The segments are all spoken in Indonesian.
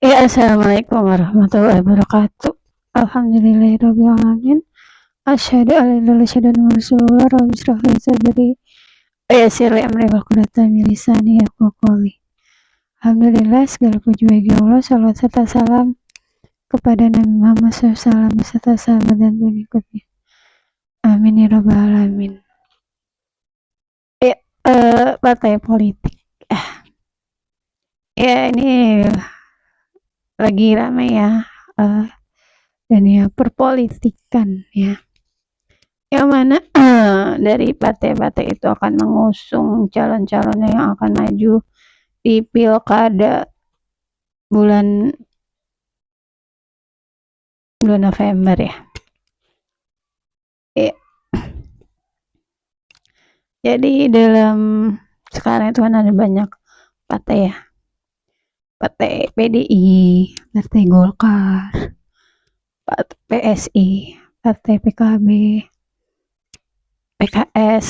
Ya, assalamualaikum warahmatullahi wabarakatuh. Alhamdulillahirabbil alamin. Asyhadu an la ilaha illallah asyhadu anna rasulullah rabbi shrah li sadri wa yassir li amri wahlul min lisani yafqahu qawli. Alhamdulillah segala puji bagi Allah, salawat serta salam kepada Nabi Muhammad SAW beserta sahabat dan pengikutnya. Amin ya rabbal alamin. Ya, partai politik. Ya ini lagi ramai ya. Dunia perpolitikan ya. Yang mana dari partai-partai itu akan mengusung calon-calon yang akan maju di pilkada bulan November ya. Jadi dalam sekarang itu kan ada banyak partai ya. Partai PDI, Partai Golkar, Partai PSI, Partai PKB, PKS,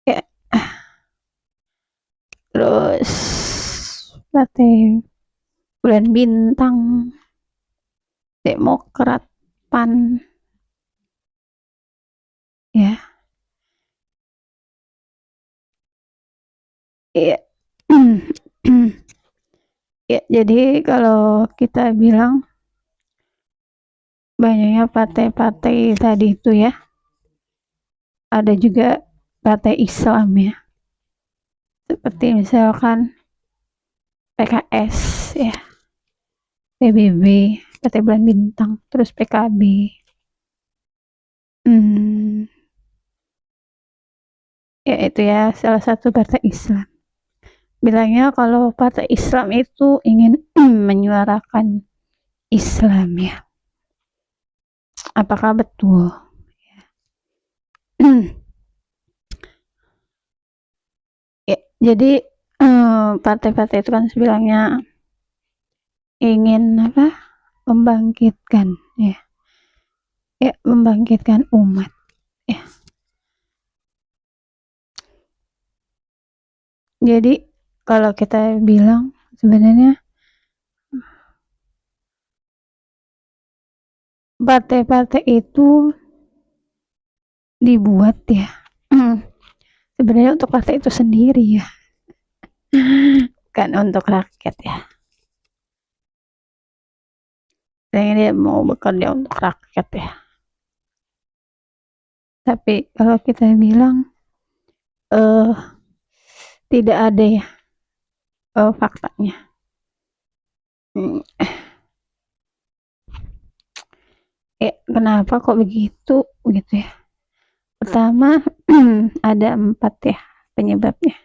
ya, terus Partai Bulan Bintang, Demokrat, PAN, ya. Iya. Ya, jadi kalau kita bilang banyaknya partai-partai tadi itu ya, ada juga partai Islam ya, seperti misalkan PKS ya, PBB, Partai Bulan Bintang, terus PKB. Ya itu ya salah satu partai Islam. Bilangnya kalau partai Islam itu ingin menyuarakan Islam ya. Apakah betul? Ya, jadi partai-partai itu kan bilangnya ingin membangkitkan ya, membangkitkan umat ya. Jadi kalau kita bilang sebenarnya partai-partai itu dibuat ya sebenarnya untuk partai itu sendiri ya, kan untuk rakyat ya. Kayaknya dia mau bekerja untuk rakyat ya. Tapi kalau kita bilang tidak ada ya faktanya. Kenapa kok begitu gitu ya? Pertama ada 4 ya penyebabnya.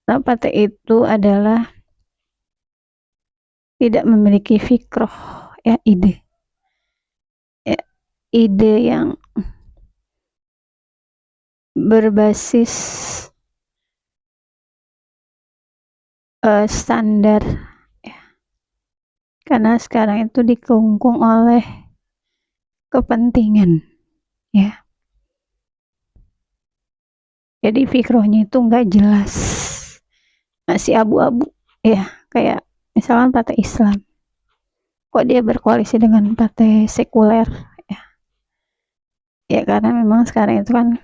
Partai itu adalah tidak memiliki fikroh ya, ide yang berbasis standar ya. Karena sekarang itu dikungkung oleh kepentingan ya. Jadi fikrohnya itu nggak jelas, masih abu-abu ya. Kayak misalkan partai Islam, kok dia berkoalisi dengan partai sekuler ya? Ya karena memang sekarang itu kan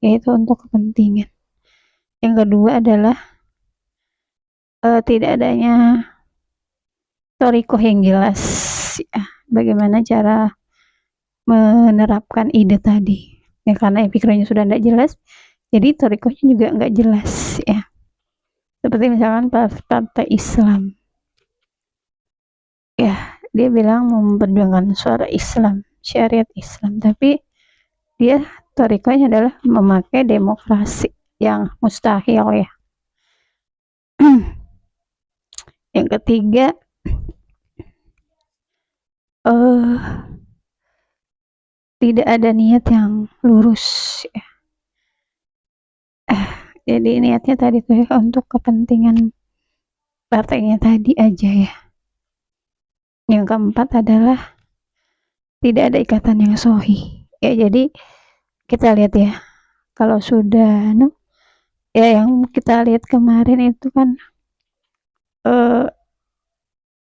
yaitu untuk kepentingan. Yang kedua adalah tidak adanya thoriqoh yang jelas ya, bagaimana cara menerapkan ide tadi ya, karena pikirannya sudah tidak jelas, jadi thoriqohnya juga nggak jelas ya. Seperti misalkan partai Islam ya, dia bilang memperjuangkan suara Islam, syariat Islam, tapi dia thoriqohnya adalah memakai demokrasi yang mustahil ya. Yang ketiga tidak ada niat yang lurus ya. Jadi niatnya tadi tuh ya, untuk kepentingan partainya tadi aja ya. Yang keempat adalah tidak ada ikatan yang sahih ya. Jadi kita lihat ya, kalau sudah Ya yang kita lihat kemarin itu kan eh,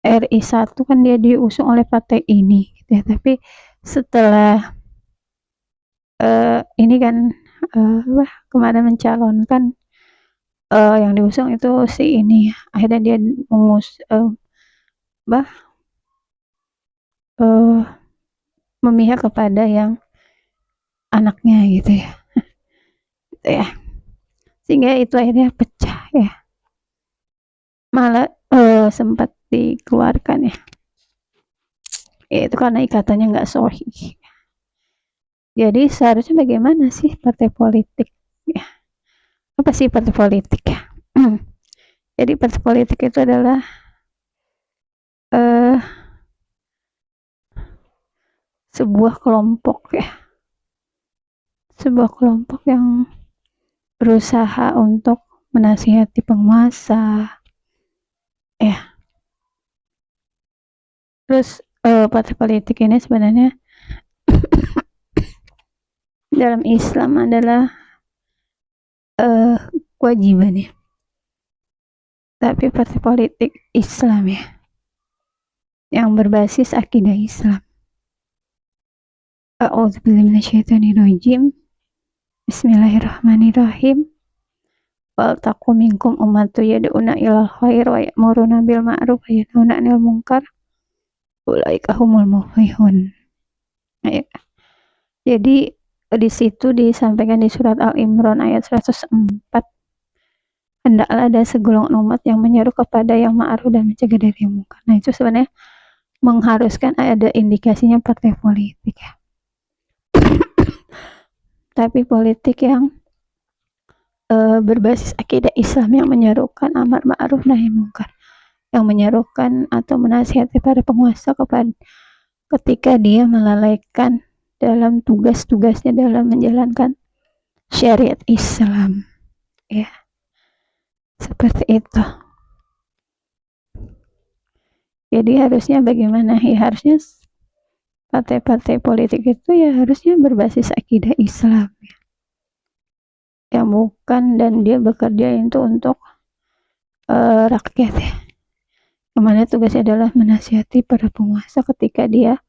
RI 1 kan dia diusung oleh partai ini gitu ya, tapi setelah ini kan kemarin mencalonkan yang diusung itu si ini, akhirnya dia bah eh, memihak kepada yang anaknya gitu ya, gitu ya, sehingga itu akhirnya pecah ya, malah sempat dikeluarkan ya, itu karena ikatannya nggak sahih. Jadi seharusnya bagaimana sih partai politik ya, apa sih partai politik ya? Jadi partai politik itu adalah eh, sebuah kelompok ya, sebuah kelompok yang berusaha untuk menasihati penguasa ya. Terus partai politik ini sebenarnya dalam Islam adalah kewajiban ya, tapi partai politik Islam ya, yang berbasis akidah Islam. A'udzubillahiminasyaitonirrajim. Bismillahirrahmanirrahim. Wal taqum minkum ummatu yad'una ilal khair wa ya'muruna bil ma'ruf wa yanhauna 'anil munkar. Ulaika humul muflihun. Ya. Jadi di situ disampaikan di surat Al-Imran ayat 104, hendaklah ada segolongan umat yang menyeru kepada yang ma'ruf dan mencegah dari yang munkar. Nah, itu sebenarnya mengharuskan ada indikasinya partai politik ya. Tapi politik yang berbasis akidah Islam yang menyerukan amar ma'ruf nahi munkar, yang menyerukan atau menasihati para penguasa ketika dia melalaikan dalam tugas-tugasnya dalam menjalankan syariat Islam ya, seperti itu. Jadi harusnya bagaimana ya, harusnya partai-partai politik itu ya harusnya berbasis akidah Islam ya, yang bukan, dan dia bekerja itu untuk rakyat ya, kemana tugasnya adalah menasihati para penguasa ketika dia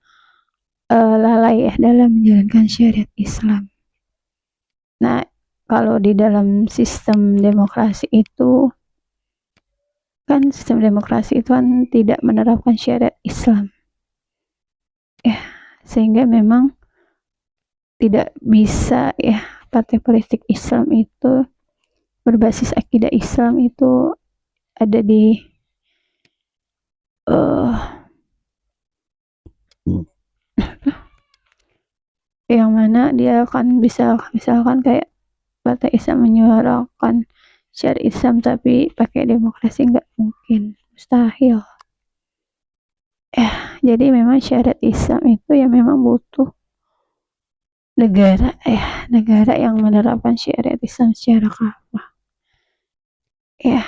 lalai ya dalam menjalankan syariat Islam. Nah, kalau di dalam sistem demokrasi itu kan, sistem demokrasi itu kan tidak menerapkan syariat Islam ya, sehingga memang tidak bisa ya partai politik Islam itu berbasis akidah Islam itu ada di yang mana dia akan bisa, misalkan kayak partai Islam menyuarakan syariat Islam tapi pakai demokrasi, nggak mungkin, mustahil ya. Jadi memang syariat Islam itu ya memang butuh negara ya, negara yang menerapkan syariat Islam secara kafah ya.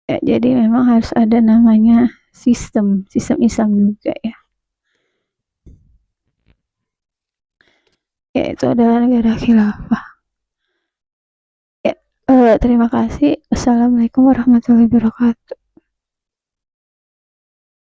Ya, jadi memang harus ada namanya sistem Islam juga ya. Ya, itu adalah negara khilafah. Ya, terima kasih. Assalamualaikum warahmatullahi wabarakatuh.